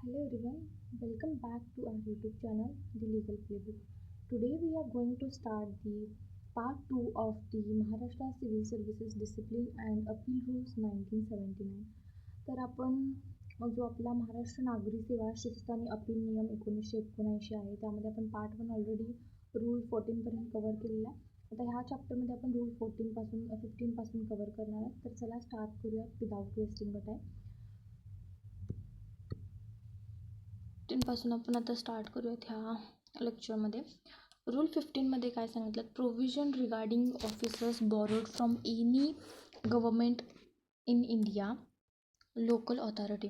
Hello everyone, welcome back to our YouTube channel, The Legal Playbook. Today we are going to start the part 2 of the Maharashtra Civil Services Discipline and Appeal Rules 1979. तर आपण जो आपला महाराष्ट्र नागरी सेवा शिस्त आणि appeal नियम 1979 आहे त्यामध्ये आपण पार्ट 1 ऑलरेडी रूल 14पर्यंत कव्हर केलेला आहे. आता ह्या चॅप्टरमध्ये आपण रूल 15 पासून कव्हर करणार आहे. तर चला स्टार्ट करूयात विदाउट वेस्टिंग टाईम. पासून आपण आता स्टार्ट करूयात ह्या लेक्चरमध्ये. रूल 15मध्ये काय सांगितलं, provision regarding officers borrowed from any government in India local authority.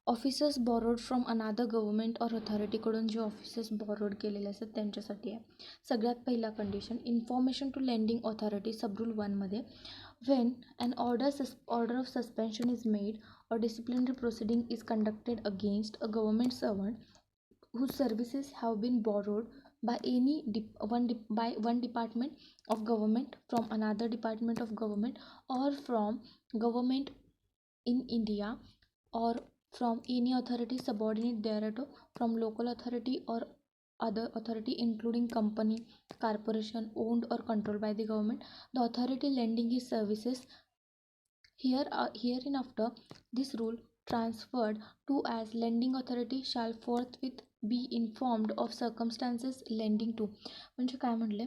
Officers borrowed from another government or ऑथॉरिटीकडून जे ऑफिसर्स बॉरोड केलेले असतात त्यांच्यासाठी आहे. सगळ्यात पहिला condition, information to lending authority sub rule 1मध्ये when an order of suspension is made or disciplinary proceeding is conducted against a government servant whose services have been borrowed by one department of government from another department of government or from government in India or from any authority subordinate thereto, from local authority or other authority including company, corporation owned or controlled by the government, the authority lending his services hereinafter this rule transferred to as lending authority shall forthwith be informed of circumstances lending to. म्हणजे काय म्हटले,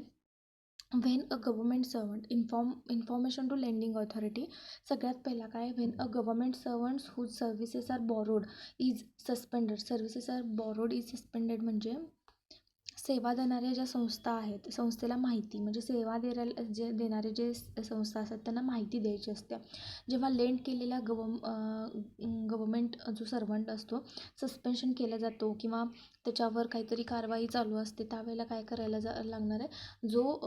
when a government servant information to lending authority, सगळ्यात पहिला काय, when a government servants whose services are borrowed is suspended. services are borrowed is suspended म्हणजे सेवा देणाऱ्या ज्या संस्था आहेत, संस्थेला माहिती म्हणजे सेवा देणारे जे संस्था असतात त्यांना माहिती द्यायची असते. जेव्हा लेंड केलेला गव्हर्मेंट जो सर्वंट असतो सस्पेन्शन केला जातो किंवा त्याच्यावर काहीतरी कारवाई चालू असते, त्यावेळेला काय करायला लागणार आहे, जो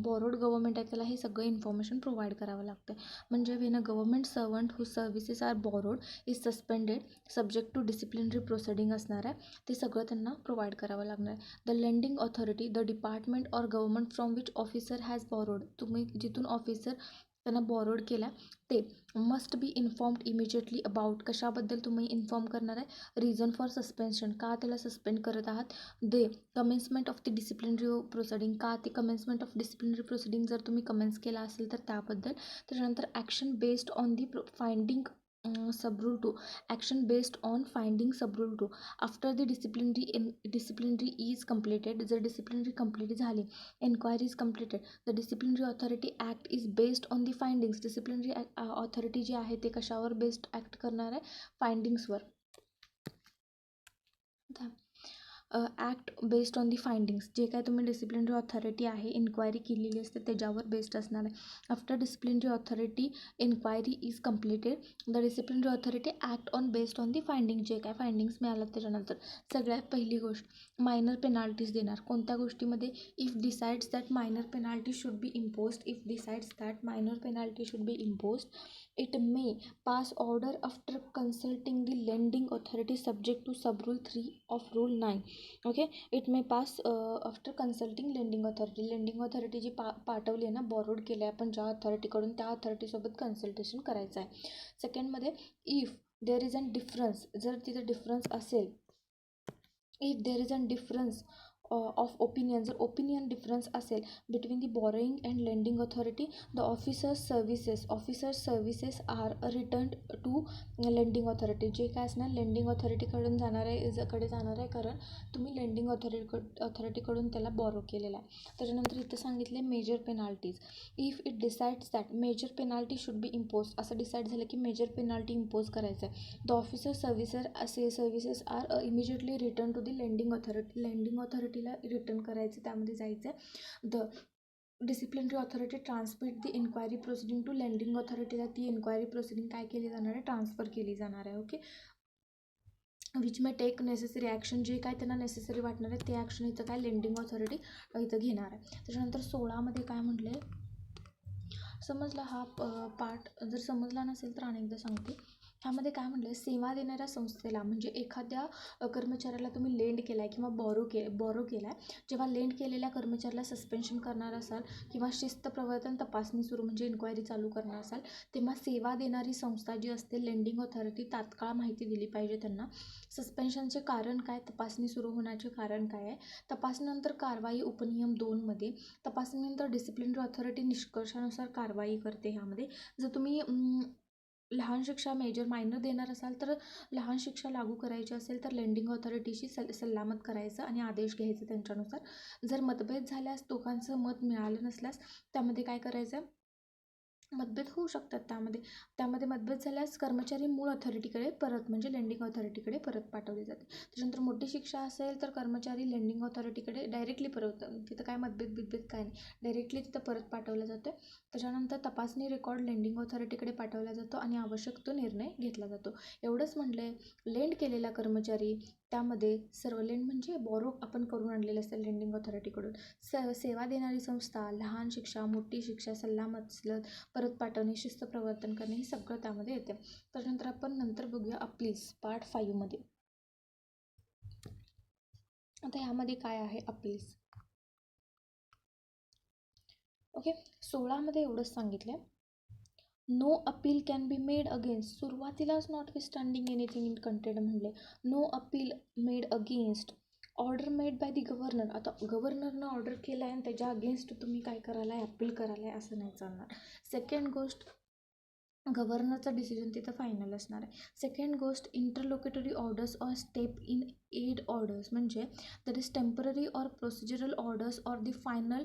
बॉरोड गव्हर्मेंट आहे त्याला हे सगळं इन्फॉर्मेशन प्रोव्हाइड करावं लागतं. म्हणजे when a government servant who services are borrowed is suspended subject to disciplinary proceeding असणार आहे, ते सगळं त्यांना प्रोव्हाइड करावं लागणार आहे. The lending authority the department or government from which officer has borrowed, तुम्ही जिथून ऑफिसर त्यांना बॉरोड केला ते must be informed immediately about, कशाबद्दल तुम्ही इन्फॉर्म करणार आहे, रिझन फॉर सस्पेन्शन, का त्याला सस्पेंड करत आहात, the commencement of the disciplinary proceeding, का ते कमेन्समेंट ऑफ डिसिप्लिनरी प्रोसिडिंग जर तुम्ही कमेन्स केला असेल तर त्याबद्दल. त्याच्यानंतर action based on the finding subrule 2, action based on finding subrule 2 after the disciplinary is completed, जर डिसिप्लिनरी कंप्लीट झाली, enquiry is completed, the disciplinary authority act is based on the findings. Disciplinary authority जी आहे ते कशावर based act करणार आहे, फाइंडिंग्सवर. Act based on the findings, जे काय तुम्ही डिसिप्लिनरी ऑथॉरिटी आहे इन्क्वायरी केलेली असते त्याच्यावर बेस्ड असणार आहे. After disciplinary authority inquiry is completed, the disciplinary authority act on based on the finding, जे काय फाइंडिंग्स मिळालं त्याच्यानंतर सगळ्यात पहिली गोष्ट मायनर पेनाल्टीज देणार. कोणत्या गोष्टीमध्ये, if decides that minor penalty should B imposed, if decides that minor penalty should B imposed, it may pass order after consulting the lending authority subject to sub rule 3 of rule 9. okay, it may pass after consulting lending authority. lending authority जी पाठवली आहे ना, borrowed केलं आहे आपण ज्या अथॉरिटीकडून त्या अथॉरिटीसोबत consultation करायचं आहे. सेकंडमध्ये, if there is an difference, जर तिथं डिफरन्स असेल, if there is an difference of opinion, जर ओपिनियन डिफरन्स असेल between the borrowing and lending authority, the officers services are return to lending authority. जे काय असणार लेंडिंग ऑथॉरिटीकडून जाणार आहे कारण तुम्ही लेंडिंग ऑथॉरिटीकडून त्याला बॉरो केलेला आहे. त्याच्यानंतर इथं सांगितले major penalties, if it decides that major penalty should be impose, असं डिसाईड झालं की मेजर पेनाल्टी इम्पोज करायचं आहे, the officer services are immediately return to the lending authority, lending ऑथॉरिटीला रिटर्न करायचं, त्यामध्ये जायचं आहे. The disciplinary authority transmit the inquiry proceeding to lending ऑथॉरिटीला ती इन्क्वायरी प्रोसिडिंग काय केली जाणार आहे, ट्रान्सफर केली जाणार आहे. Okay, which may take necessary action, जे काय त्यांना नेसेसरी वाटणार आहे ते ॲक्शन इथं काय लेंडिंग ऑथॉरिटी इथं घेणार आहे. त्याच्यानंतर 16मध्ये काय म्हटले, समजला हा पार्ट, जर समजला नसेल तर अनेकदा सांगते. ह्यामध्ये काय म्हटलं, सेवा देणाऱ्या संस्थेला म्हणजे एखाद्या कर्मचाऱ्याला तुम्ही लेंड केला आहे किंवा बॉरो केला आहे, जेव्हा लेंड केलेल्या कर्मचाऱ्याला सस्पेन्शन करणार असाल किंवा शिस्त प्रवर्तन तपासणी सुरू म्हणजे इन्क्वायरी चालू करणार असाल, तेव्हा सेवा देणारी संस्था जी असते लेंडिंग ऑथॉरिटी तात्काळ माहिती दिली पाहिजे त्यांना. सस्पेन्शनचे कारण काय, तपासणी सुरू होण्याचे कारण काय आहे, तपासणीनंतर कारवाई उपनियम 2मध्ये तपासणीनंतर डिसिप्लिनरी ऑथॉरिटी निष्कर्षानुसार कारवाई करते. ह्यामध्ये जर तुम्ही लहान शिक्षा मायनर देणार असाल तर लहान शिक्षा लागू करायची असेल तर लेंडिंग ऑथॉरिटीशी सल्लामत करायचं आणि आदेश घ्यायचे त्यांच्यानुसार. जर मतभेद झाल्यास, दोघांचं मत मिळालं नसल्यास त्यामध्ये काय करायचं, मतभेद होऊ शकतात. त्यामध्ये मतभेद झाल्यास कर्मचारी मूळ ऑथॉरिटीकडे परत म्हणजे लेंडिंग ऑथॉरिटीकडे परत पाठवले जाते. त्याच्यानंतर मोठी शिक्षा असेल तर कर्मचारी लेंडिंग ऑथॉरिटीकडे डायरेक्टली परत, तिथं काय मतभेद काय नाही, डायरेक्टली तिथं परत पाठवलं जातं. त्याच्यानंतर तपासणी रेकॉर्ड लेंडिंग ऑथॉरिटीकडे पाठवला जातो आणि आवश्यक तो निर्णय घेतला जातो. एवढंच म्हटलंय. लेंड केलेला कर्मचारी, त्यामध्ये सर्व लेंड म्हणजे बॉरो आपण करून आणलेलं असतं लेंडिंग ऑथॉरिटीकडून, सेवा देणारी संस्था, लहान शिक्षा, मोठी शिक्षा, सल्लामसलत, परत पाठवणे, शिस्त प्रवर्तन करणे, हे सगळं त्यामध्ये येते. त्याच्यानंतर आपण नंतर बघूया अपील्स पार्ट 5मध्ये. आता ह्यामध्ये काय आहे अपील्स. ओके, 16मध्ये एवढंच सांगितलं, no appeal can be made against, सुरुवातीलाच notwithstanding anything in content म्हणले, no appeal made against order made by the governor. आता गव्हर्नरनं ऑर्डर केला आहे आणि त्याच्या अगेन्स्ट तुम्ही काय करायला आहे, अपील करायला आहे, असं नाही चालणार. सेकंड गोष्ट, गव्हर्नरचा डिसिजन तिथं फायनल असणार आहे. सेकंड गोष्ट, interlocutory orders or step in aid orders म्हणजे that is temporary or procedural orders or the final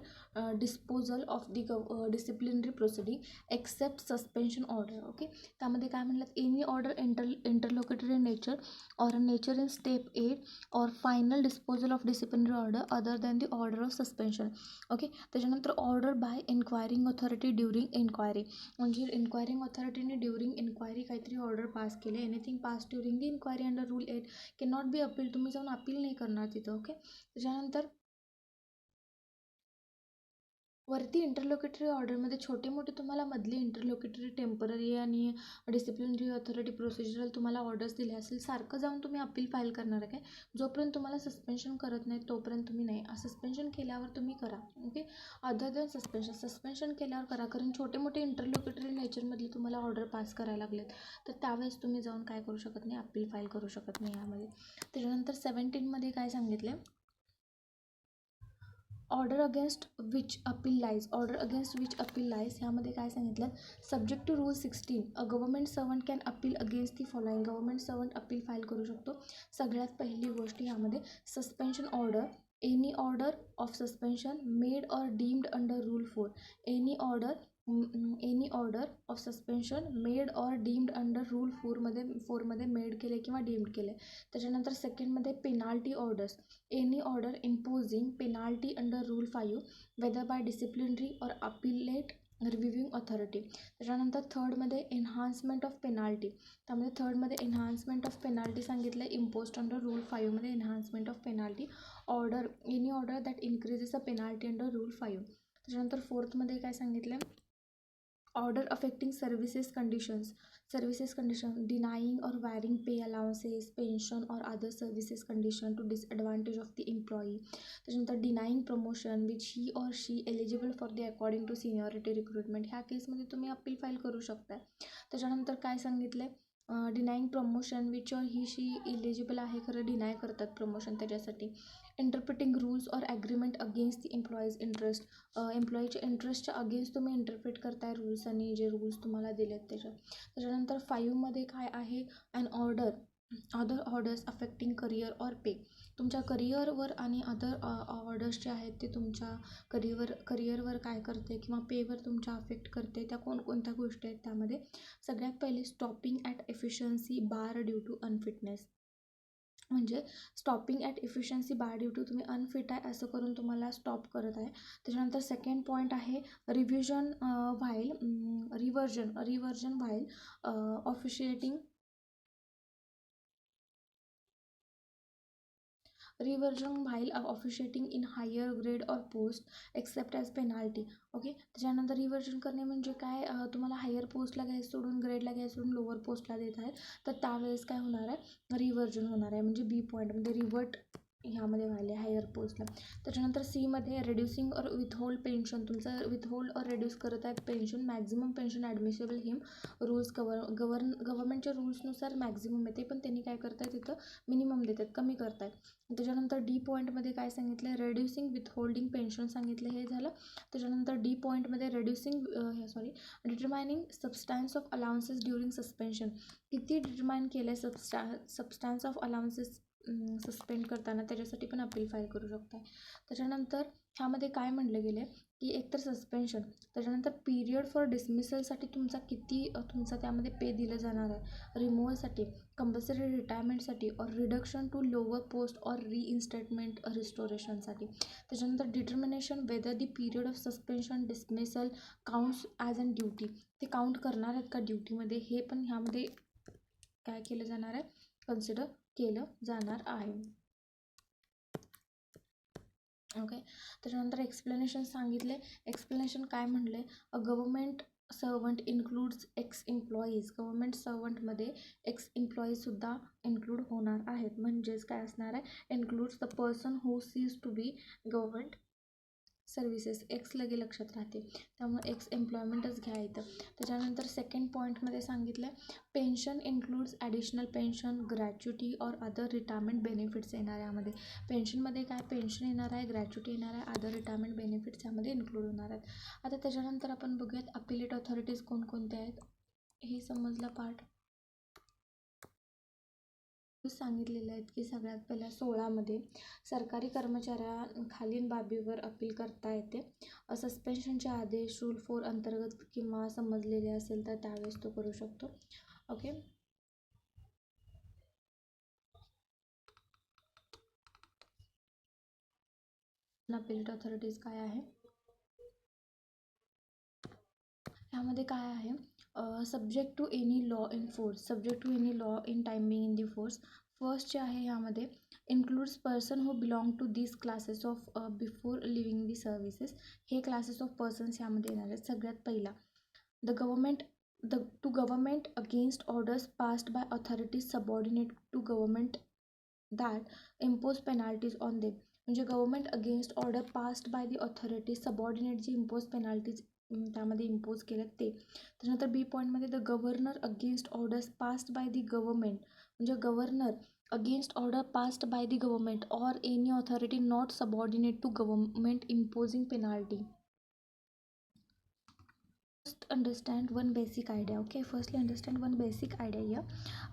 disposal of the disciplinary proceeding except suspension order. Okay, त्यामध्ये काय म्हणलं, any order interlocutory nature or nature in step aid or final disposal of disciplinary order other than the order of suspension. Okay, त्याच्यानंतर order by inquiring authority during inquiry म्हणजे inquiring ऑथॉरिटीने during inquiry काहीतरी order pass केले, anything pass during the inquiry under rule 8 can not be appeal, तुम्ही जाऊन appeal नाही करणार तिथं. ओके, त्याच्यानंतर वरती इंटरलोकेटरी ऑर्डरमध्ये छोटे मोठे तुम्हाला मधले इंटरलोकेटरी, टेम्पररी आणि डिसिप्लिनरी ऑथॉरिटी प्रोसिजरल तुम्हाला ऑर्डर्स दिले असेल, सारखं जाऊन तुम्ही अपील फाईल करणार आहे काय, जोपर्यंत तुम्हाला सस्पेन्शन करत नाही तोपर्यंत तुम्ही नाही, सस्पेन्शन केल्यावर तुम्ही करा. ओके, अदर दॅन सस्पेन्शन केल्यावर करा, कारण छोटे मोठे इंटरलोकेटरी नेचरमधले तुम्हाला ऑर्डर पास करायला लागलेत तर त्यावेळेस तुम्ही जाऊन काय करू शकत नाही, अपील फाईल करू शकत नाही यामध्ये. त्याच्यानंतर 17मध्ये काय सांगितलं, order against which appeal lies, ह्यामध्ये काय सांगितलं, subject to rule 16 a government servant can appeal against the following. Government servant appeal file करू शकतो. सगळ्यात पहिली गोष्ट ह्यामध्ये suspension order, any order of suspension made or deemed under rule 4, any order of suspension made or deemed under rule 4मध्ये made केले किंवा deemed केले. त्याच्यानंतर सेकंडमध्ये penalty orders, any order imposing penalty under rule 5 whether by disciplinary और appellate रिव्ह्यूइंग authority. त्याच्यानंतर थर्डमध्ये enhancement of penalty, त्यामध्ये थर्डमध्ये enhancement of penalty सांगितलं आहे, इम्पोज्ड अंडर रूल 5मध्ये enhancement of penalty order, any order that increases a penalty under rule 5. त्याच्यानंतर फोर्थमध्ये काय सांगितलं, order affecting services condition denying or varying pay allowances, pension or other services condition to disadvantage of the employee. त्याच्यानंतर denying promotion which he or she eligible for the according to seniority recruitment, ह्या केसमध्ये तुम्ही appeal file करू शकता. त्याच्यानंतर काय सांगितलं, denying promotion which he she eligible आहे खरं डिनाय करतात प्रमोशन त्याच्यासाठी. Interpreting rules or agreement against the employees interest, एम्प्लॉईच्या इंटरेस्टच्या अगेन्स्ट तुम्ही इंटरप्रिट करताय रूल्स आणि जे रूल्स तुम्हाला दिलेत त्याच्यानंतर 5मध्ये काय आहे, other orders affecting career or pay, तुमच्या करिअरवर आणि अदर ऑर्डर्स जे आहेत ते तुमच्या करिअरवर काय करते किंवा पेवर तुमच्या अफेक्ट करते, त्या कोणकोणत्या गोष्टी आहेत त्यामध्ये. सगळ्यात पहिले stopping at efficiency bar due to unfitness, म्हणजे stopping at efficiency bar due to तुम्ही अनफिट आहे असं करून तुम्हाला स्टॉप करत आहे. त्याच्यानंतर सेकंड पॉईंट आहे reversion while officiating reversion while officiating in higher grade or post except as penalty. Okay, त्याच्यानंतर रिव्हर्जन करणे म्हणजे काय, तुम्हाला हायर पोस्टला घ्यायचं सोडून, ग्रेडला घ्यायचं सोडून लोअर पोस्टला देत आहे, तर त्यावेळेस काय होणार आहे, रिव्हर्जन होणार आहे. म्हणजे बी पॉईंटमध्ये रिव्हर्ट ह्यामध्ये व्हायला हायर पोस्टला. त्याच्यानंतर सीमध्ये रेड्युसिंग और विथहोल्ड पेन्शन, तुमचं विथहोल्ड और रेड्यूस करत आहेत पेन्शन. मॅक्झिमम पेन्शन ॲडमिसेबल हिम रूल्स गव्हर्नमेंटच्या रूल्सनुसार मॅक्झिमम येते, पण त्यांनी काय करतायत तिथं मिनिमम देतात, कमी करतायत. त्याच्यानंतर डी पॉईंटमध्ये काय सांगितलं, रेड्युसिंग विथहोल्डिंग पेन्शन सांगितलं, हे झालं. त्याच्यानंतर डी पॉईंटमध्ये determining substance of allowances during suspension, किती डिटरमाइन केलं आहे सबस्टॅन्स ऑफ अलाउन्सेस सस्पेंड करताना, त्याच्यासाठी पण अपील फाईल करू शकता. त्याच्यानंतर ह्यामध्ये काय म्हटलं गेलं आहे की एकतर सस्पेन्शन, त्याच्यानंतर पिरियड फॉर डिसमिसलसाठी तुमचा त्यामध्ये पे दिलं जाणार आहे, रिमूव्हलसाठी, कंपल्सरी रिटायरमेंटसाठी, और रिडक्शन टू लोअर पोस्ट और रिइन्स्टेटमेंट रिस्टोरेशनसाठी. त्याच्यानंतर determination whether the period of suspension dismissal counts as an duty, ते काउंट करणार आहेत का ड्युटीमध्ये, हे पण ह्यामध्ये काय केलं जाणार आहे, कन्सिडर केलं जाणार आहे. ओके, त्याच्यानंतर एक्सप्लेनेशन सांगितले. एक्सप्लेनेशन काय म्हणले, a government servant includes ex employees, government सर्वंटमध्ये एक्स एम्प्लॉईजसुद्धा इन्क्लूड होणार आहेत. म्हणजेच काय असणार आहे, includes the person who ceases to be government services, ex लगे लक्षात राहते, त्यामुळे एक्स एम्प्लॉयमेंटच घ्या इथं. त्याच्यानंतर सेकंड पॉईंटमध्ये सांगितलं pension includes additional pension, gratuity और अदर रिटायरमेंट बेनिफिट्स येणार यामध्ये. पेन्शनमध्ये काय, पेन्शन येणार आहे, ग्रॅच्युटी येणार आहे, अदर रिटायरमेंट बेनिफिट्स यामध्ये इन्क्लूड होणार आहेत. आता त्याच्यानंतर आपण बघूयात अपिलेट ऑथॉरिटीज कोणकोणत्या आहेत, हे समजलं पार्ट. सांगितलेलं आहेत की सगळ्यात पहिला 16मध्ये सरकारी कर्मचाऱ्या बाबीवर अपील करता येते. सस्पेन्शनचे आदेश रूल 4 अंतर्गत किंवा समजलेले असेल तर त्यावेळेस तो करू शकतो. ओके, अपिलेट ऑथॉरिटीज काय आहे, ह्यामध्ये काय आहे, subject to any law in force, subject to any law in timing in the force. First जे आहे ह्यामध्ये includes person who belong to this classes of before leaving the services, हे classes of persons ह्यामध्ये येणार आहेत. सगळ्यात पहिला to government against orders passed by authorities subordinate to government that impose penalties on them, म्हणजे government against order passed by the authorities subordinate जी impose penalties त्यामध्ये impose केलं ते. त्याच्यानंतर बी पॉईंटमध्ये the governor against orders passed by the government, म्हणजे governor against order passed by the government or any authority not subordinate to government imposing penalty. Understand one basic idea. Okay, firstly understand one basic idea here.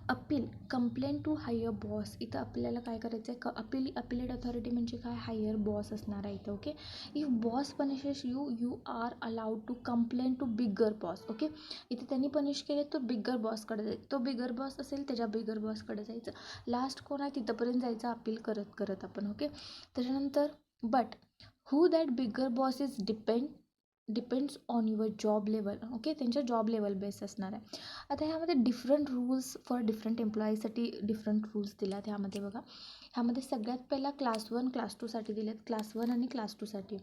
Appeal complaint to higher boss, इथं आपल्याला काय करायचं आहे, appellate authority म्हणजे काय, higher boss असणार आहे इथं. Okay, if boss punishes you are allowed to complaint to bigger boss. Okay, इथे त्यांनी पनिश केले तो बिगर बॉसकडे जायचं, तो बिगर बॉस असेल त्याच्या बिगर बॉसकडे जायचं, लास्ट कोण आहे तिथंपर्यंत जायचं अपील करत करत आपण. ओके, त्याच्यानंतर but who that bigger boss is depends on your job level. Okay, त्यांच्या जॉब लेवल बेस असणार आहे. आता ह्यामध्ये डिफरंट रूल्स फॉर डिफरंट एम्प्लॉईजसाठी डिफरंट रूल्स दिल्यात ह्यामध्ये. बघा, ह्यामध्ये सगळ्यात पहिला क्लास 1 क्लास 2साठी दिलेत, क्लास 1 आणि क्लास 2साठी.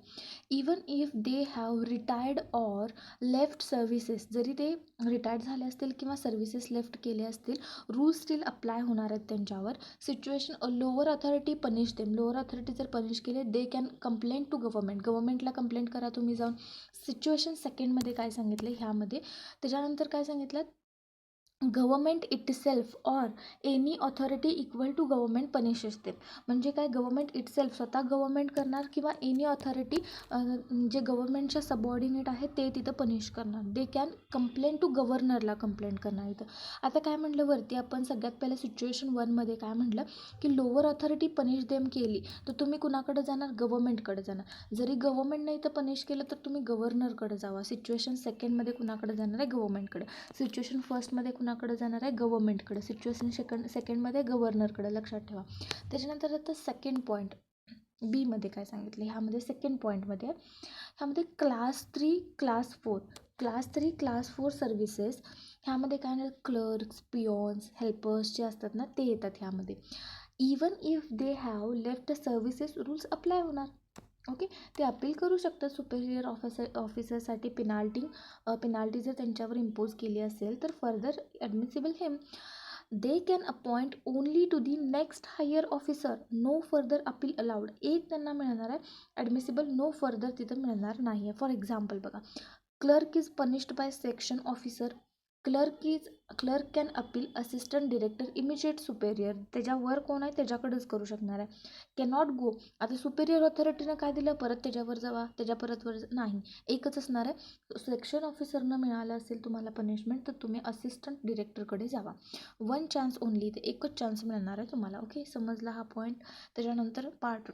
Even if they have retired or left services, जरी ते रिटायर्ड झाले असतील किंवा सर्व्हिसेस लेफ्ट केले असतील, रूल्स स्टील अप्लाय होणार आहेत त्यांच्यावर. Situation lower authority punish them, lower authority जर पनिश केले दे कॅन कंप्लेंट टू गव्हर्मेंटला कंप्लेंट करा तुम्ही जाऊन. सिच्युएशन सेकंडमध्ये काय सांगितलं ह्यामध्ये, त्याच्यानंतर काय सांगितलं, government itself or any authority equal to government punishes them, म्हणजे काय, गव्हर्मेंट इटसेल्फ स्वतः गव्हर्मेंट करणार किंवा एनी ऑथॉरिटी जे गव्हर्मेंटच्या सबऑर्डिनेट आहे ते तिथं पनिश करणार. दे कॅन कंप्लेंट टू गव्हर्नरला कंप्लेंट करणार इथं. आता काय म्हटलं वरती आपण सगळ्यात पहिलं सिच्युएशन 1मध्ये काय म्हटलं की लोअर ऑथॉरिटी पनिश देम केली तर तुम्ही कुणाकडे जाणार, गव्हर्मेंटकडे जाणार. जरी गव्हर्मेंटने इथं पनिश केलं तर तुम्ही गव्हर्नरकडे जावा. सिच्युएशन सेकंडमध्ये कुणाकडे जाणार आहे, गव्हर्मेंटकडे. सिच्युएशन फर्स्टमध्ये कुणाकडे जाणार आहे, गव्हर्मेंटकडे. सिच्युएशन सेकंडमध्ये गव्हर्नरकडे, लक्षात ठेवा. त्याच्यानंतर आता सेकंड पॉईंट बीमध्ये काय सांगितलं, ह्यामध्ये सेकंड पॉईंटमध्ये ह्यामध्ये class 3 class 4 class 3 class 4 services, ह्यामध्ये काय क्लर्क्स पिओन्स हेल्पर्स जे असतात ना ते येतात ह्यामध्ये. Even if they have left the services rules apply होणार. ओके, ते अपील करू शकतात सुपेरियर ऑफिसरसाठी. पेनाल्टी जर त्यांच्यावर इम्पोज केली असेल तर further admissible him they can appoint only to the next higher officer, no further appeal allowed. एक त्यांना मिळणार आहे ॲडमिसिबल, नो फर्दर तिथं मिळणार नाही आहे. फॉर एक्झाम्पल बघा, clerk is punished by section officer, clerk can appeal assistant director immediate superior, त्याच्यावर कोण आहे त्याच्याकडेच करू शकणार आहे. कॅनॉट गो, आता सुपेरियर ऑथॉरिटीनं काय दिलं, परत त्याच्यावर जावा, त्याच्या परतवर नाही, एकच असणार आहे. सेक्शन ऑफिसरनं मिळालं असेल तुम्हाला पनिशमेंट तर तुम्ही असिस्टंट डिरेक्टरकडे जावा. वन चान्स ओनली, ते एकच चान्स मिळणार आहे तुम्हाला. ओके, समजला हा पॉईंट. त्याच्यानंतर पार्ट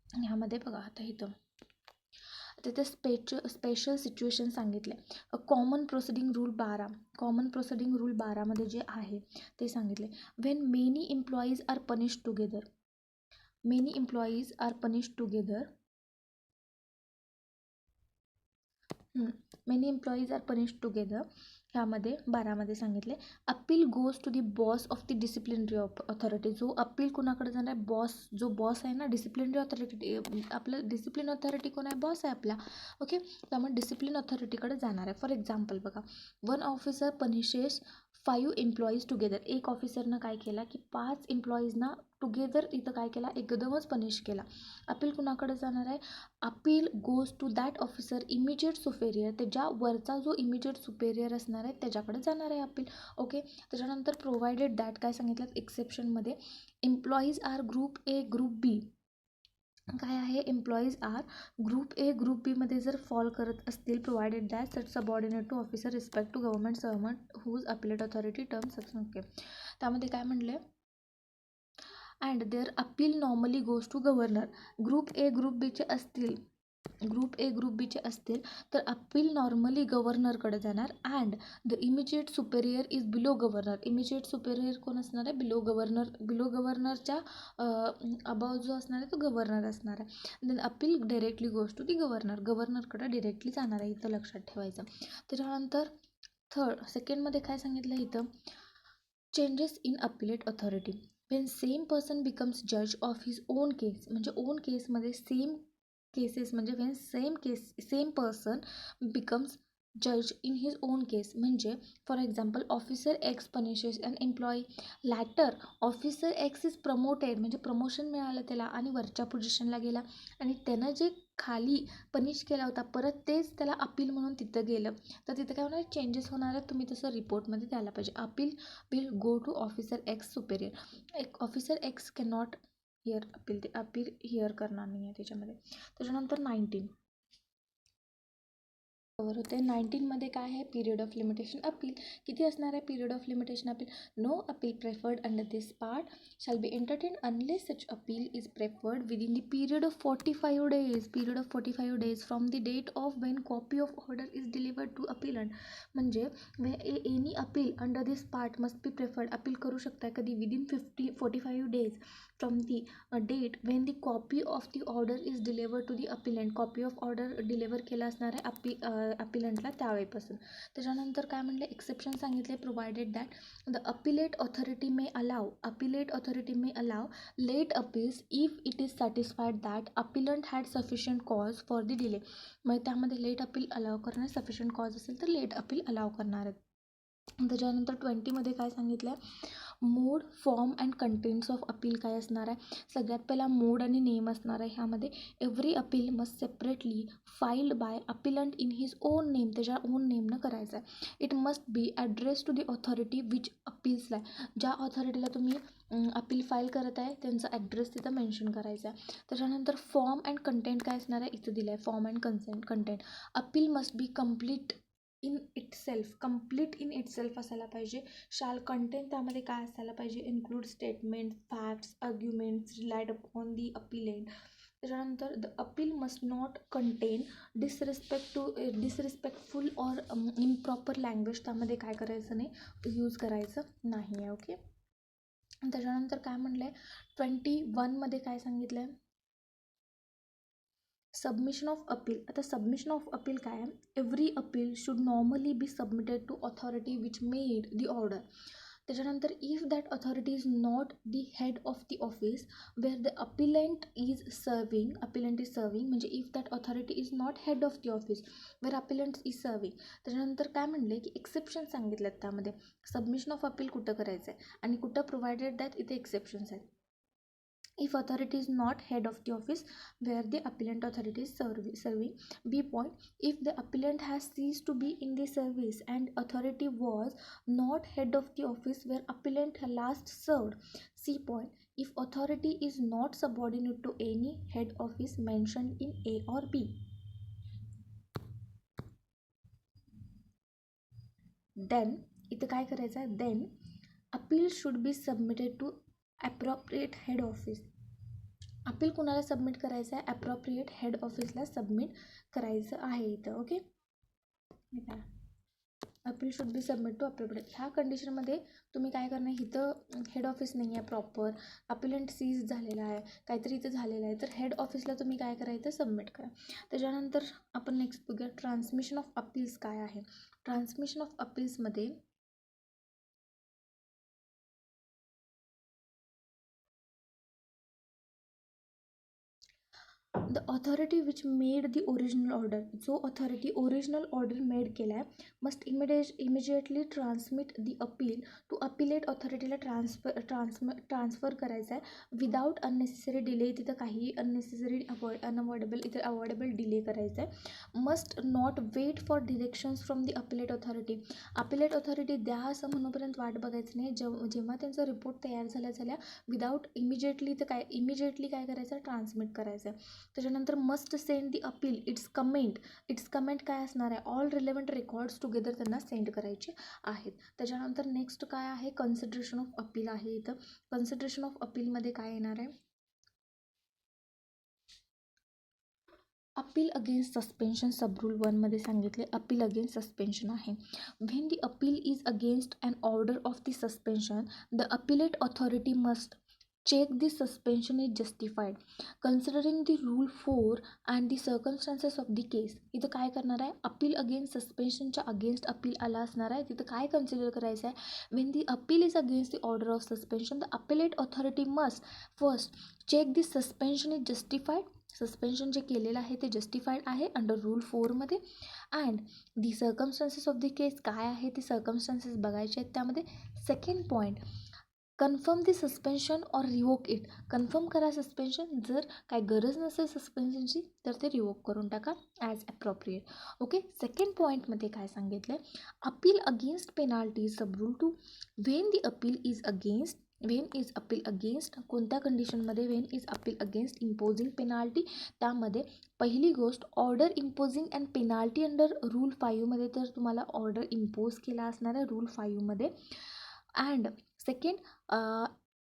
2 ह्यामध्ये बघा, आता इथं तिथे स्पेशल सिच्युएशन सांगितले. Common proceeding rule 12, common proceeding rule 12मध्ये जे आहे ते सांगितले. When many employees are punish together, many employees are punish together, many employees are punish together, ह्यामध्ये 12मध्ये सांगितले. Appeal goes to the boss of the disciplinary authority, जो appeal कुणाकडे जाणार आहे, बॉस, जो बॉस आहे ना डिसिप्लिनरी ऑथॉरिटी, आपलं डिसिप्लिन ऑथॉरिटी कोण आहे, बॉस आहे आपला. ओके, त्यामुळे डिसिप्लिन ऑथॉरिटीकडे जाणार आहे. फॉर एक्झाम्पल बघा, one officer punishes 5 employees together, एक ऑफिसरनं काय केला की 5 एम्प्लॉईजना टुगेदर इथं काय केला, एकदमच पनिश केला. अपील कुणाकडे जाणार आहे, appeal goes to that officer immediate superior, त्याच्या वरचा जो इमिजिएट सुपेरियर असणार आहे त्याच्याकडे जाणार आहे अपील. ओके, त्याच्यानंतर प्रोव्हायडेड दॅट काय सांगितलं एक्सेप्शनमध्ये, employees are group A group B, काय आहे, employees are group A group बीमध्ये जर फॉल करत असतील, provided that such subordinate to officer respect to government servant whose appellate authority terms. Okay, त्यामध्ये काय म्हणले, and there appeal normally goes to governor. Group A group बीचे असतील, group A group बीचे असतील तर अपील नॉर्मली गव्हर्नरकडे जाणार. And the immediate superior is below governor, immediate superior कोण असणार आहे, बिलो गव्हर्नर, बिलो गव्हर्नरच्या अबाव जो असणार आहे तो गव्हर्नर असणार आहे. Then appeal directly goes to the governor, गव्हर्नरकडे डिरेक्टली जाणार आहे, इथं लक्षात ठेवायचं. त्याच्यानंतर सेकंडमध्ये काय सांगितलं इथं, changes in appellate authority, when same person becomes जज ऑफ हिज ओन केस, म्हणजे ओन केसमध्ये सेम केसेस, म्हणजे वेन सेम पर्सन बिकम्स जज इन हिज ओन केस, म्हणजे for example officer X punishes an employee, later officer X is promoted, म्हणजे promotion मिळालं त्याला आणि वरच्या पोझिशनला गेला, आणि त्यानं जे खाली पनिश केला होता परत तेच त्याला अपील म्हणून तिथं गेलं, तर तिथं काय होणार, चेंजेस होणार आहेत. तुम्ही तसं रिपोर्टमध्ये द्यायला पाहिजे. Appeal will go to officer X superior, एक officer X can not hear appeal, ते अपील हिअर करणार नाही आहे त्याच्यामध्ये. त्याच्यानंतर 19 कवर होते. 19मध्ये काय आहे, पिरियड ऑफ लिमिटेशन अपील, किती असणार आहे period of limitation appeal, no appeal preferred under this part shall be entertain unless such appeal is preferred within the period of 45 days, period of 45 days from the date of when copy of order is delivered to appellant, म्हणजे any appeal under this part must be preferred, appeal करू शकता कधी, within 45 days from the date when the copy of the order is delivered to the appellant, copy of order deliver केला असणार आहे अपीलंटला त्यावेळेपासून. त्याच्यानंतर काय म्हणले, एक्सेप्शन सांगितले, provided that the appellate authority may allow late appeals if it is satisfied that appellant had sufficient cause for the delay, मग त्यामध्ये late appeal allow करणार, सफिशियंट कॉज असेल तर लेट अपील अलाव करणार आहेत. त्याच्यानंतर 20मध्ये काय सांगितलं आहे, mode form and contents of appeal काय असणार आहे, सगळ्यात पहिला मोड आणि नेम असणार आहे. ह्यामध्ये every appeal must separately filed by appellant in his own name, त्याच्या ओन नेमनं करायचं आहे. It must be address to the authority which अपील्सला, ज्या ऑथॉरिटीला तुम्ही अपील फाईल करत आहे त्यांचा ॲड्रेस तिथं मेन्शन करायचा आहे. त्याच्यानंतर फॉर्म अँड कंटेंट काय असणार आहे, इथं दिलं आहे form and content. Appeal must be complete in itself असायला पाहिजे. शाल कंटेंट त्यामध्ये काय असायला पाहिजे, include statement, facts, arguments relied upon the appellant. त्याच्यानंतर the appeal must not contain disrespectful or improper language, त्यामध्ये काय करायचं नाही, यूज करायचं नाही आहे. ओके, त्याच्यानंतर काय म्हणलं आहे, 21मध्ये काय सांगितलं आहे, सबमिशन ऑफ अपील. आता सबमिशन ऑफ अपील काय आहे, every appeal should normally be submitted to authority which made the order, त्याच्यानंतर if that authority is not the head of the office where the appellant is serving म्हणजे if that authority is not head of the office where appellant is serving. त्याच्यानंतर काय म्हणले की exception सांगितलं त्यामध्ये submission of appeal कुठं करायचं आहे आणि कुठं प्रोव्हाइडेड दॅट इथे एक्सेप्शन्स आहेत. If authority is not head of the office where the appellant authority is serving. B point, if the appellant has ceased to be in the service and authority was not head of the office where appellant last served. C point, if authority is not subordinate to any head office mentioned in A or B. Then इथे काय करायचं आहे, then appeal should be submitted to appropriate head office. Appeal कुणाला submit करायचं आहे, appropriate head ऑफिसला submit करायचं आहे इथं. Okay, appeal should be submit to appropriate. ह्या कंडिशनमध्ये तुम्ही काय करणार, इथं हेड ऑफिस नाही आहे प्रॉपर, अपिलंट सीज झालेला आहे, काहीतरी इथं झालेलं आहे, तर हेड ऑफिसला तुम्ही काय करायचं सबमिट करा. त्याच्यानंतर आपण नेक्स्ट बघूया ट्रान्समिशन ऑफ अपील्स काय आहे. ट्रान्समिशन ऑफ अपील्समध्ये the authority which made the original order, जो ऑथॉरिटी ओरिजिनल ऑर्डर मेड केला आहे must immediately transmit the appeal to appellate ऑथॉरिटीला ट्रान्सफर करायचं आहे विदाउट अननेसेसरी डिले. तिथं काही अननेसेसरी अवॉइडेबल डिले करायचं आहे. Must not wait for directions from the appellate authority. Appellate authority द्या असं म्हणूपर्यंत वाट बघायचं नाही. जेव्हा त्यांचा रिपोर्ट तयार झाल्या विदाउट इमिजिएटली काय करायचं, ट्रान्समिट करायचं आहे. त्याच्यानंतर must send the appeal it's comment काय असणार आहे, ऑल रिलेव्हंट रेकॉर्ड्स टुगेदर त्यांना सेंड करायचे आहेत. त्याच्यानंतर नेक्स्ट काय आहे, कन्सिडरेशन ऑफ अपील आहे. इथं कन्सिडरेशन ऑफ अपीलमध्ये काय येणार आहे, अपील अगेन्स्ट सस्पेन्शन सबरूल 1 मध्ये सांगितले अपील अगेन्स्ट सस्पेन्शन आहे. When the appeal is against an order of the suspension the appellate authority must check the suspension is justified considering the rule 4 and the circumstances of the case. इथं काय करणार आहे, appeal against सस्पेन्शनच्या against appeal आला असणार आहे. तिथं काय consider करायचं आहे, when the appeal is against the order of suspension the appellate authority must first check the suspension is justified. Suspension जे केलेलं आहे ते जस्टिफाईड आहे अंडर रूल 4 मध्ये. And the circumstances of the case काय आहे, ते सर्कमस्टान्सेस बघायचे आहेत त्यामध्ये. Second point, confirm the suspension और रिवोक इट. कन्फर्म करा सस्पेन्शन, जर काय गरज नसेल सस्पेन्शनची तर ते रिवोक करून टाका ॲज ॲप्रोप्रिएट. ओके, सेकंड पॉईंटमध्ये काय सांगितलं आहे, appeal against penalty sub rule 2. When the appeal is appeal against कोणत्या कंडिशनमध्ये, when is appeal against imposing penalty. त्यामध्ये पहिली गोष्ट order imposing and penalty under rule 5 मध्ये, तर तुम्हाला ऑर्डर इम्पोज केला असणार आहे रूल 5 मध्ये. And second,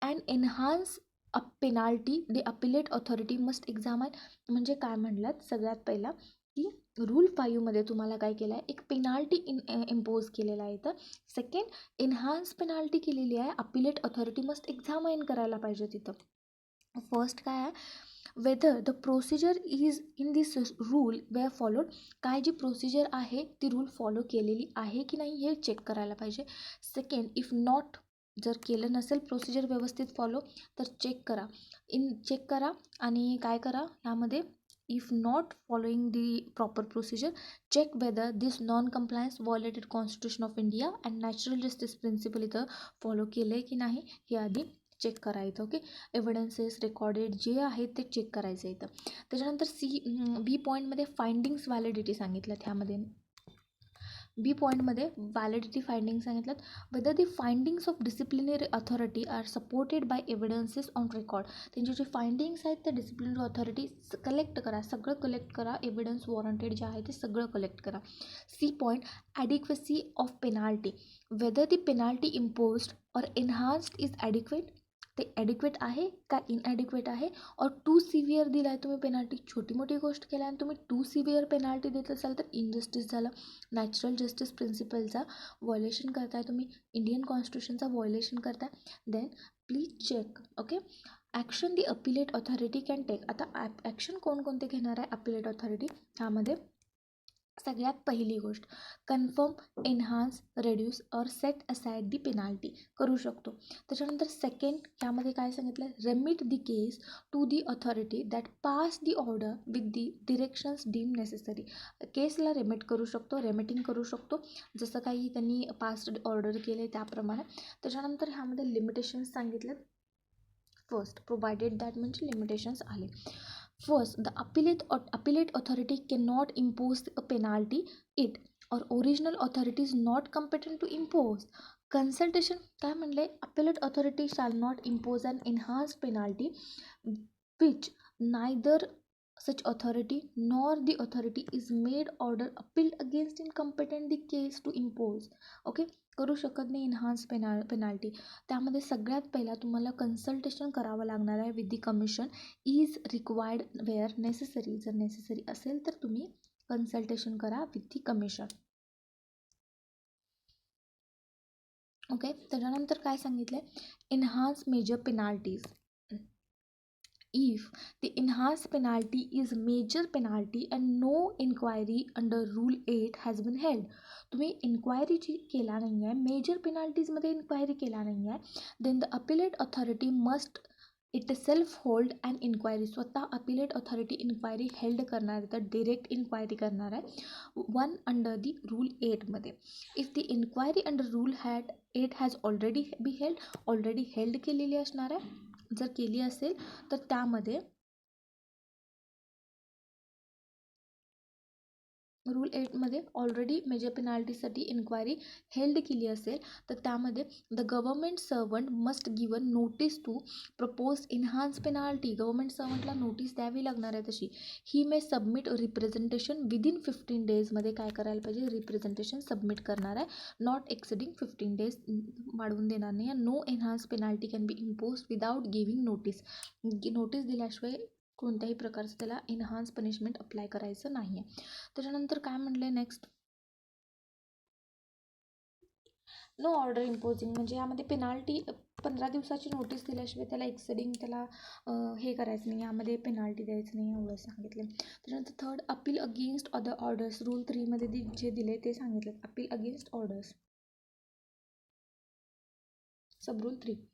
and enhance a penalty the appellate authority must examine. म्हणजे काय म्हणलात, सगळ्यात पहिला की रूल 5 मध्ये तुम्हाला काय केलं आहे, एक पेनाल्टी इम्पोज केलेला आहे. तर सेकंड, एनहान्स पेनाल्टी केलेली आहे, अपिलेट ऑथॉरिटी मस्ट एक्झामाइन करायला पाहिजे तिथं. फर्स्ट काय आहे, whether the procedure is in this rule were followed. काय जी प्रोसिजर आहे ती रूल फॉलो केलेली आहे की नाही हे चेक करायला पाहिजे. सेकंड, इफ नॉट, जर केलं नसेल प्रोसिजर व्यवस्थित फॉलो तर चेक करा आणि काय करा ह्यामध्ये, if not following the proper procedure check whether this non compliance violated constitution of India and natural justice principle इथं फॉलो केलं आहे की नाही हे आधी चेक करायचं. ओके, एव्हिडन्सेस रेकॉर्डेड जे आहेत ते चेक करायचं इथं. त्याच्यानंतर बी पॉईंटमध्ये फाइंडिंग्स व्हॅलिडिटी सांगितलं. त्यामध्ये बी पॉईंटमध्ये व्हॅलिडिटी फाइंडिंग सांगितलं, whether the findings of disciplinary authority are supported by evidences on record. त्यांचे जे फाइंडिंग्स आहेत ते डिसिप्लिनरी अथॉरिटी कलेक्ट करा, सगळं कलेक्ट करा, एव्हिडन्स वॉरंटेड जे आहे ते सगळं कलेक्ट करा. C point, adequacy of penalty, whether the penalty imposed or enhanced is adequate. ते ॲडिक्वेट आहे का इनॲडिक्वेट आहे, और टू सिव्हिअर दिला आहे तुम्ही पेनाल्टी, छोटी मोठी गोष्ट केला आणि तुम्ही टू सिव्हिअर पेनाल्टी देत असाल तर इनजस्टिस झालं, नॅचरल जस्टिस प्रिन्सिपलचा व्हायोलेशन करताय तुम्ही, इंडियन कॉन्स्टिट्यूशनचा व्हायोलेशन करताय. Then please check. Okay, action the appellate authority can take. आता ॲक्शन कोणकोणते घेणार आहे अपिलेट ऑथॉरिटी, ह्यामध्ये सगळ्यात पहिली गोष्ट, confirm, enhance, reduce or set aside the penalty करू शकतो. त्याच्यानंतर सेकंड ह्यामध्ये काय सांगितलं, remit the case to the authority that pass the order with the directions deem necessary. केसला रेमिट करू शकतो, रेमिटिंग करू शकतो, जसं काही त्यांनी पास ऑर्डर केले त्याप्रमाणे. त्याच्यानंतर ह्यामध्ये लिमिटेशन्स सांगितले. फर्स्ट, प्रोव्हाइडेड दॅट म्हणजे लिमिटेशन्स आले. First, the appellate authority cannot impose a penalty it or original authority is not competent to impose. Consultation काय म्हणले, appellate authority shall not impose an enhanced penalty which neither such authority nor the authority is made order appealed against in competent the case to impose. Okay, करू शकत नाही enhance penalty. त्यामध्ये सगळ्यात पहिला तुम्हाला consultation करावं लागणार आहे with the commission. Is required where necessary, जर नेसेसरी असेल तर तुम्ही कन्सल्टेशन करा विथ दी कमिशन. ओके, त्याच्यानंतर काय सांगितलं, enhance major penalties. If the enhanced penalty is major penalty and no inquiry under Rule 8 has been held, तुम्ही inquiry केला नाही आहे, मेजर पेनाल्टीजमध्ये इन्क्वायरी केला नाही आहे, then the appellate authority must itself hold and inquiry. स्वतः appellate authority inquiry held करणार आहे, तर डिरेक्ट इन्क्वायरी करणार आहे 1 अंडर दी रूल 8मध्ये. If the inquiry under rule 8 has already held केलेली असणार आहे. जर केली असेल तर त्यामध्ये रूल 8मध्ये ऑलरेडी मेजर पेनाल्टीसाठी इन्क्वायरी हेल्ड केली असेल तर त्यामध्ये the government servant must given notice to propose enhance penalty. Government सर्वंटला नोटीस द्यावी लागणार आहे तशी. He may submit representation within 15 डेजमध्ये काय करायला पाहिजे, रिप्रेझेंटेशन सबमिट करणार आहे. नॉट एक्सिडिंग 15 डेज, वाढवून देणार नाही. No enhance penalty can be impose without giving notice. Notice दिल्याशिवाय कोणत्याही प्रकारचं त्याला इन्हान्स पनिशमेंट अप्लाय करायचं नाही आहे. त्याच्यानंतर काय म्हणलं नेक्स्ट, नो ऑर्डर इम्पोजिंग, म्हणजे यामध्ये पेनाल्टी 15 दिवसाची नोटीस दिल्याशिवाय त्याला एक्सिडिंग त्याला हे करायचं नाही, यामध्ये पेनाल्टी द्यायचं नाही एवढं सांगितलं. त्याच्यानंतर third, appeal against other orders. Rule 3मध्ये जे दिले ते सांगितलं, appeal against orders. Sub rule 3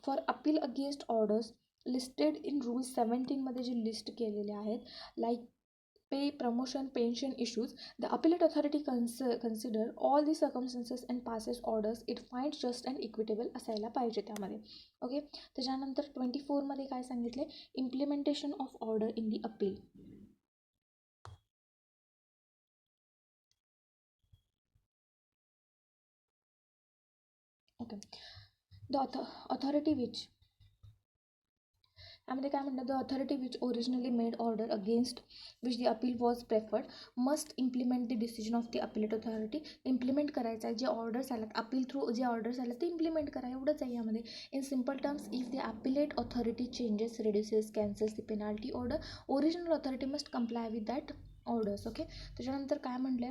for appeal against orders listed in rule 17मध्ये जे लिस्ट केलेले आहेत, like pay, promotion, pension issues, the appellate authority consider all the circumstances and passes orders it finds just and equitable असायला पाहिजे त्यामध्ये. Okay, त्याच्यानंतर 24मध्ये काय सांगितले, implementation of order in the appeal. Okay, the authority which, यामध्ये काय म्हणतात, the authority which originally made order against which the appeal was preferred must implement the decision of the appellate authority. Implement करायचं आहे, जे orders आल्यात appeal through जे orders आल्यात ते इम्प्लिमेंट करा, एवढंच आहे यामध्ये. In simple terms, if the appellate authority changes, reduces, cancels the penalty order, original authority must comply with that orders. Okay, त्याच्यानंतर काय म्हणलं,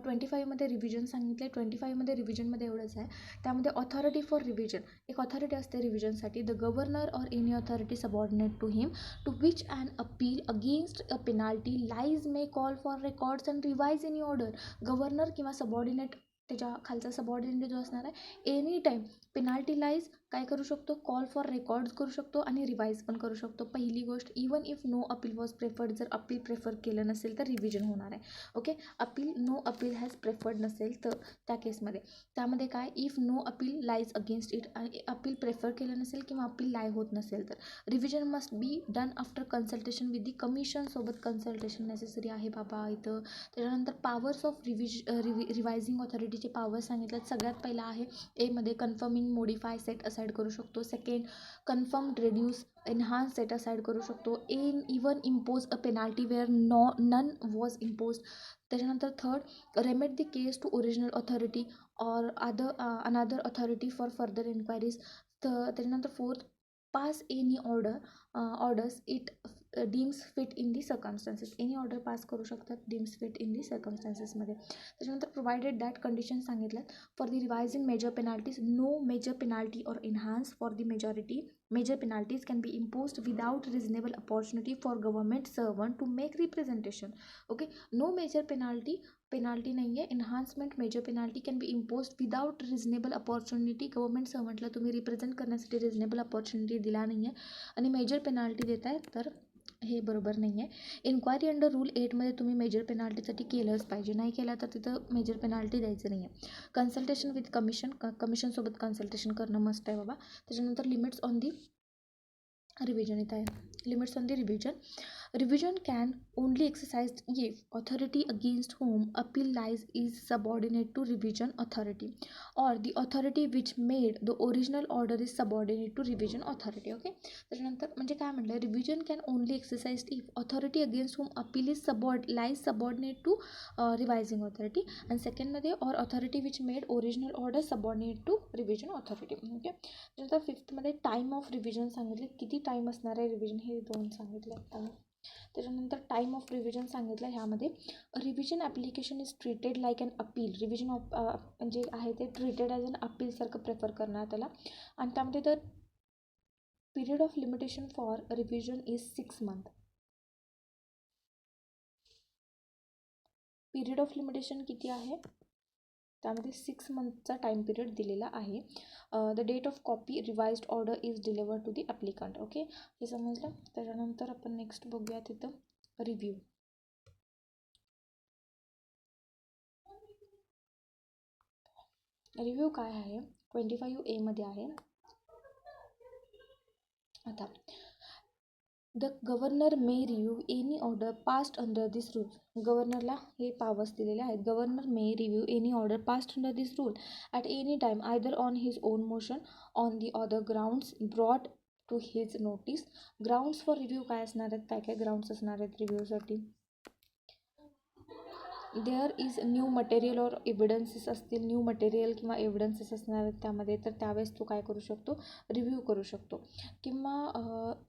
25मध्ये रिव्हिजन सांगितले. 25मध्ये रिव्हिजनमध्ये एवढंच आहे, त्यामध्ये ऑथॉरिटी फॉर रिव्हिजन, एक ऑथॉरिटी असते रिव्हिजनसाठी, the governor or any authority subordinate to him to which an appeal against a penalty lies may call for records and revise any order. Governor किंवा सबऑर्डिनेट, त्याच्या खालचा सबऑर्डिनेट जो असणार आहे, any time penalty lies काय करू शकतो, call for records करू शकतो आणि रिवाईज पण करू शकतो. पहिली गोष्ट, even if no appeal was preferred, जर अपील प्रेफर केलं नसेल तर रिव्हिजन होणार आहे. Okay, appeal no appeal has preferred नसेल तर त्या केसमध्ये, त्यामध्ये काय, if no appeal lies against it, appeal prefer केलं नसेल किंवा अपील लाय होत नसेल तर revision must be done after consultation with the commission. सोबत कन्सल्टेशन नेसेसरी आहे बाबा इथं. त्याच्यानंतर पॉवर्स ऑफ रिवायझिंग ऑथॉरिटीचे पॉवर सांगितल्यात. सगळ्यात पहिला आहे एमध्ये, कन्फर्मिंग, मोडिफाय, सेट असाइड करू शकतो. Second, confirm, reduce, enhance, set aside करू शकतो. Even impose a penalty where none was impose. त्याच्यानंतर third, remit the case to original authority or another authority for further inquiries. त्याच्यानंतर fourth, pass any orders it deems fit in the circumstances. Any order pass करू शकतात deems fit in the सर्कमस्टान्सेसमध्ये. त्याच्यानंतर provided that condition सांगितल्यात, for the revising major penalties no major penalty or enhance for the majority Major penalties can be imposed without reasonable opportunity for government servant to make representation. Okay, no major penalty नाही आहे. Enhancement major penalty can be impose without reasonable opportunity. Government सर्वंटला तुम्ही represent करण्यासाठी reasonable opportunity दिला नाही आहे आणि major penalty देत आहे, तर हे बरोबर नाही आहे. इन्क्वायरी अंडर रूल 8मध्ये तुम्ही मेजर पेनाल्टीसाठी केलंच पाहिजे, नाही केलं तर तिथं मेजर पेनाल्टी द्यायचं नाही आहे. कन्सल्टेशन विथ कमिशनसोबत कन्सल्टेशन करणं मस्ट आहे बाबा. त्याच्यानंतर लिमिट्स ऑन दी रिव्हिजन इथं आहे. Limits on the revision can only exercised if authority against whom appeal lies is subordinate to revision authority or the authority which made the original order is subordinate to revision authority. Okay, त्याच्यानंतर म्हणजे काय म्हटलं, revision can only exercised if authority against whom appeal is subordinate to revising authority. आणि सेकंडमध्ये or authority which made original order subordinate to revision authority. Okay, त्यानंतर फिफ्थमध्ये time of revision सांगितले, किती time असणार आहे रिव्हिजन, हे 2 सांगितले आता. त्याच्यानंतर टाईम ऑफ रिव्हिजन सांगितलं. ह्यामध्ये revision application is treated like an appeal. Revision म्हणजे आहे ते ट्रीटेड ॲज अन अपीलसारखं प्रेफर करणार त्याला. आणि त्यामध्ये तर period of limitation for revision is 6 month. Period of limitation किती आहे, त्यामध्ये 6 मंथचा टाईम पिरियड दिलेला आहे. The date of copy revised order is delivered to the applicant. Okay, हे समजलं. त्याच्यानंतर आपण नेक्स्ट बघूया तिथं रिव्ह्यू. रिव्ह्यू काय आहे, 25A मध्ये आहे. आता the governor may review any order passed under this rule. गव्हर्नरला हे पावर्स दिलेले आहेत. Governor may review any order passed under this rule at any time either on his own motion on the other grounds brought to his notice. Grounds for review काय असणार आहेत, काय काय grounds असणार आहेत रिव्ह्यूसाठी. There is new material or evidences असतील, new material किंवा एव्हिडन्सेस असणार आहेत त्यामध्ये, तर त्यावेळेस तू काय करू शकतो, रिव्ह्यू करू शकतो. किंवा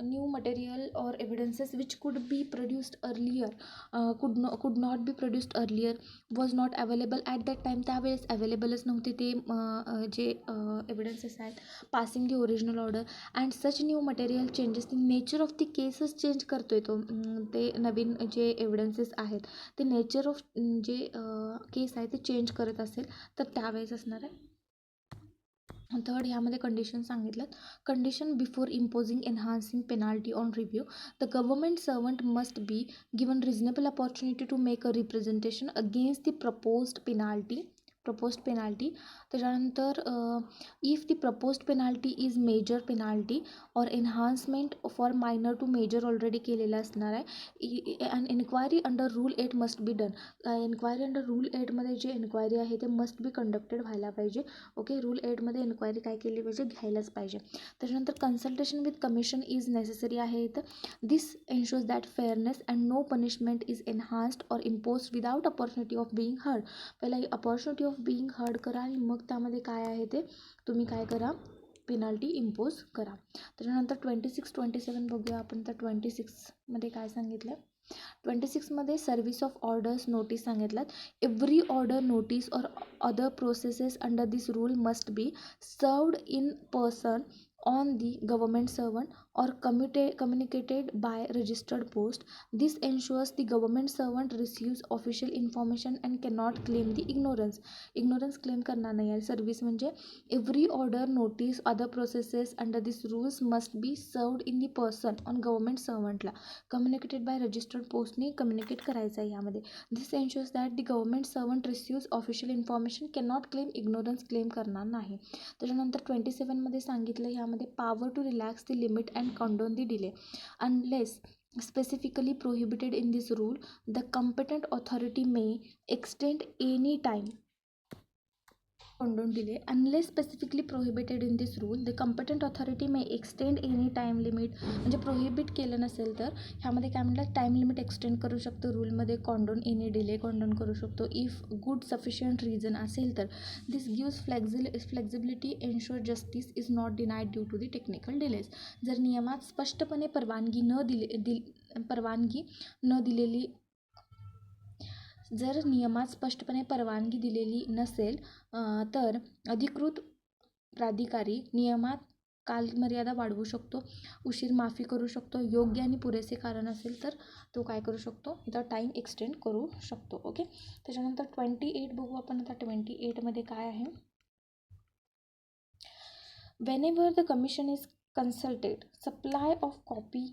new material or evidences which could be produced earlier, could not be produced earlier, was not available at that time. त्यावेळेस अवेलेबलच नव्हते ते जे एव्हिडन्सेस आहेत. Passing the original order and such new material changes the nature of the केसच change करतोय तो. ते नवीन जे एव्हिडन्सेस आहेत ते नेचर ऑफ जे केस आहे ते चेंज करत असेल तर त्यावेळेस असणार आहे. थर्ड, ह्यामध्ये कंडिशन सांगितलं. Condition before imposing enhancing penalty on review, the government servant must be given reasonable opportunity to make a representation against the proposed penalty. त्याच्यानंतर if the proposed penalty is major penalty or enhancement for minor to major already केलेलं असणार आहे. And inquiry under rule 8 must be done. Inquiry under rule 8मध्ये जे inquiry आहे ते must be conducted व्हायला पाहिजे. ओके, रूल 8मध्ये इन्क्वायरी काय केली पाहिजे, घ्यायलाच पाहिजे. त्याच्यानंतर consultation with commission is necessary आहे इथं. This ensures that fairness and no punishment is enhanced or impose without opportunity of being heard. पहिला अपॉर्च्युनिटी ऑफ बिईंग हर्ड करा आणि मग त्यामध्ये काय आहे ते तुम्ही काय करा, पेनाल्टी इम्पोज करा. त्याच्यानंतर 26-27 बघूया आपण. तर 26मध्ये काय सांगितलं, 26मध्ये सर्व्हिस ऑफ ऑर्डर्स नोटीस सांगितल्यात. एव्हरी ऑर्डर नोटीस और other processes under this rule must be served in person on the government servant or communicated by registered post. This ensures the government servant receives official information and cannot claim the ignorance. Ignorance claim करणार नाही आहे. Service म्हणजे every order notice other processes under these rules must be served in the person on government servantला communicated by registered postने communicate करायचं आहे यामध्ये. This ensures that the government servant receives official information, cannot claim ignorance claim करणार नाही. त्याच्यानंतर 27मध्ये सांगितलं ह्यामध्ये power to relax the limit and condone the delay unless specifically prohibited in this rule. The competent authority may extend any time condone delay unless specifically prohibited in this rule. The competent authority may extend any time limit. म्हणजे prohibit केलं नसेल तर ह्यामध्ये काय म्हटलं, time limit extend करू शकतो रूलमध्ये. कॉन्डोन any delay कॉन्डोन करू शकतो इफ गुड सफिशियंट रिझन असेल तर. This gives flexibility ensure justice is not denied due to the technical delays. जर नियमात स्पष्टपणे परवानगी दिलेली नसेल तर अधिकृत प्राधिकारी नियमात कालमर्यादा वाढवू शकतो, उशीर माफी करू शकतो, योग्य आणि पुरेसे कारण असेल तर तो काय करू शकतो, इथं टाईम एक्सटेंड करू शकतो. ओके. त्याच्यानंतर 28 बघू आपण. आता 28मध्ये काय आहे, whenever the commission is consulted, supply of copy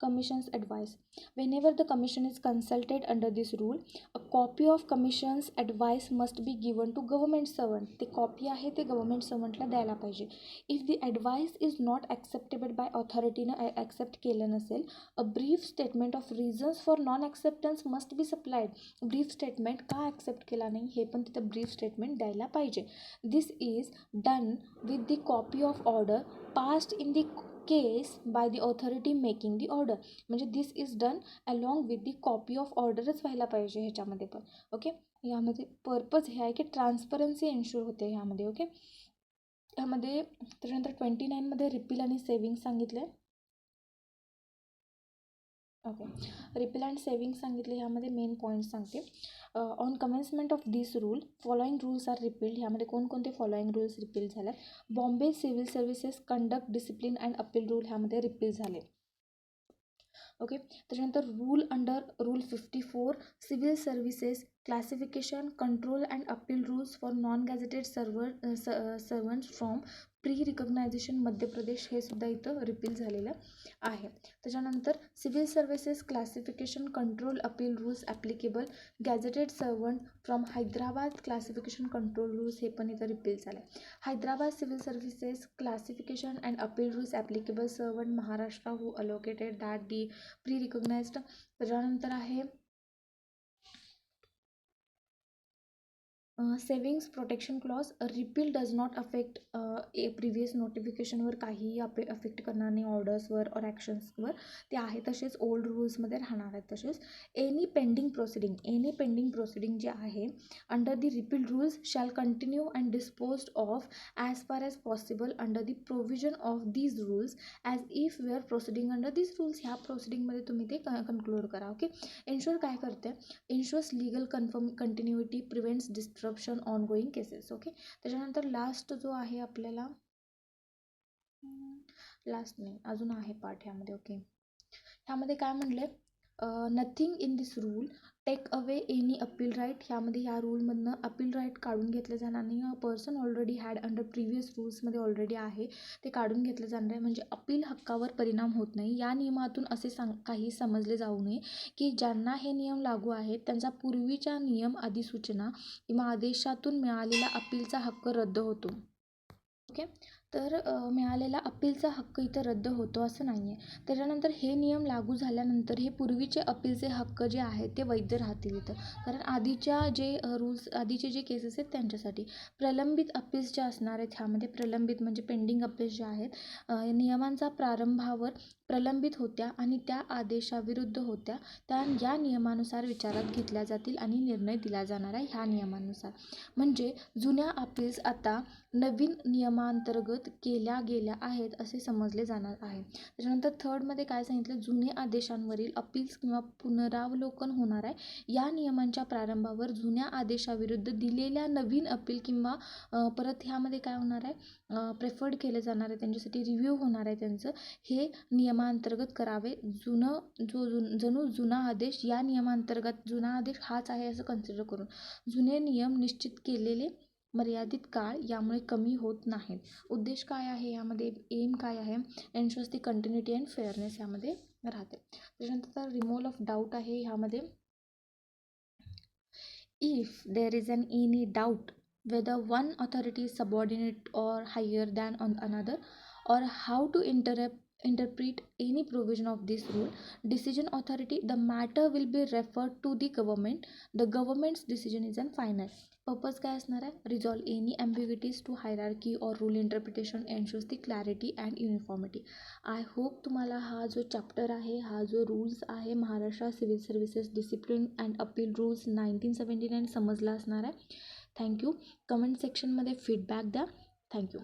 commission's advice. Whenever the commission is consulted under this rule, a copy of commission's advice must be given to government servant. ते copy आहे ते government सर्वंटला द्यायला पाहिजे. If the advice is not acceptable by ऑथॉरिटीनं accept केलं नसेल, a brief statement of reasons for non acceptance must be supplied. Brief statement का ॲक्सेप्ट केला नाही हे पण तिथं ब्रीफ स्टेटमेंट द्यायला पाहिजे. This is done with the copy of order passed in the case by the authority making the order. म्हणजे this is done along with the copy of ऑर्डरच व्हायला पाहिजे ह्याच्यामध्ये पण. ओके. ह्यामध्ये पर्पज हे आहे की ट्रान्सपरन्सी एन्श्योर होते ह्यामध्ये. ओके. ह्यामध्ये त्याच्यानंतर 29मध्ये रिपील आणि सेविंग सांगितले. ओके. रिपील अँड सेविंग सांगितले. ह्यामध्ये मेन पॉईंट सांगते. On commencement of this rule following rules are repealed. ह्यामध्ये कोणकोणते फॉलोइंग रूल्स रिपील झाले. Bombay civil services conduct discipline and appeal rule ह्यामध्ये रिपील झाले. ओके. त्याच्यानंतर rule 54 civil services classification control and appeal rules for non gazetted servants from pre reorganisation Madhya Pradesh हे सुद्धा इथं रिपील झालेलं आहे. त्याच्यानंतर civil services classification control appeal rules applicable gazetted servant from Hyderabad classification control rules हे पण इथं रिपील झालं. Hyderabad civil services classification and appeal rules applicable servant Maharashtra who allocated that the pre recognized. त्याच्यानंतर आहे savings protection clause. Repeal does not affect previous नोटिफिकेशनवर काहीही affect करणार नाही, ऑर्डर्सवर और ॲक्शन्सवर. ते आहे तसेच ओल्ड रूल्समध्ये राहणार आहेत तसेच. एनी पेंडिंग प्रोसिडिंग जे आहे under the repeal rules shall continue and disposed of as far as possible under the provision of these rules as if we are proceeding under these rules. ह्या प्रोसिडिंगमध्ये तुम्ही ते conclude करा. Okay. Ensure काय करते, ensures legal continuity, prevents disruption ongoing cases. Okay. त्याच्यानंतर last जो आहे आपल्याला, लास्ट नाही अजून आहे पार्ट ह्यामध्ये. ओके. ह्यामध्ये काय म्हणले, nothing in this rule take away any appeal right. ह्यामध्ये ह्या रूलमधनं अपील राईट काढून घेतलं जाणार नाही. Person already had under previous रूल्समध्ये ऑलरेडी आहे ते काढून घेतलं जाणार आहे. म्हणजे अपील हक्कावर परिणाम होत नाही. या नियमातून असे काही समजले जाऊ नये की ज्यांना हे नियम लागू आहेत त्यांचा पूर्वीच्या नियम, अधिसूचना किंवा आदेशातून मिळालेला अपीलचा हक्क रद्द होतो. ओके. तर मिळालेला अपीलचा हक्क इथं रद्द होतो असं नाही आहे. त्याच्यानंतर हे नियम लागू झाल्यानंतर हे पूर्वीचे अपीलचे हक्क जे आहेत ते वैध राहतील इथं. कारण आधीचे जे केसेस आहेत त्यांच्यासाठी प्रलंबित अपील्स जे असणार आहेत ह्यामध्ये, प्रलंबित म्हणजे पेंडिंग अपील्स जे आहेत नियमांचा प्रारंभावर प्रलंबित होत्या आणि त्या आदेशाविरुद्ध होत्या, त्या या नियमानुसार विचारात घेतल्या जातील आणि निर्णय दिला जाणार आहे ह्या नियमानुसार. म्हणजे जुन्या अपील्स आता नवीन नियमांतर्गत केल्या गेल्या आहेत असे समजले जाणार आहे. त्याच्यानंतर थर्डमध्ये काय सांगितलं, जुने आदेशांवरील अपील्स किंवा पुनरावलोकन होणार आहे. या नियमांच्या प्रारंभावर जुन्या आदेशाविरुद्ध दिलेल्या नवीन अपील किंवा परत ह्यामध्ये काय होणार आहे, प्रेफर्ड केले जाणार आहे, त्यांच्यासाठी रिव्ह्यू होणार आहे त्यांचं, हे नियमांतर्गत करावे. जणू जुना आदेश या नियमांतर्गत, जुना आदेश हाच आहे असं कन्सिडर करून जुने नियम निश्चित केलेले मर्यादित काळ यामुळे कमी होत नाहीत. उद्देश काय आहे यामध्ये, एम काय आहे, एन्श्योर्स दी कंटिन्युटी अँड फेअरनेस यामध्ये राहते. त्याच्यानंतर रिमूव्हल ऑफ डाऊट आहे ह्यामध्ये. If there is any doubt whether one authority is subordinate or higher than another or how to interpret any provision of this rule, decision authority, the matter will be referred to the government. The government's decision is final. Purpose काय असणार आहे, resolve any ambiguities to hierarchy or rule interpretation, ensures the clarity and uniformity. I hope तुम्हाला हा जो chapter आहे, हा जो rules आहे Maharashtra civil services discipline and appeal rules 1979 समजला असणार आहे. थँक्यू. कमेंट सेक्शनमध्ये फीडबॅक द्या. थँक्यू.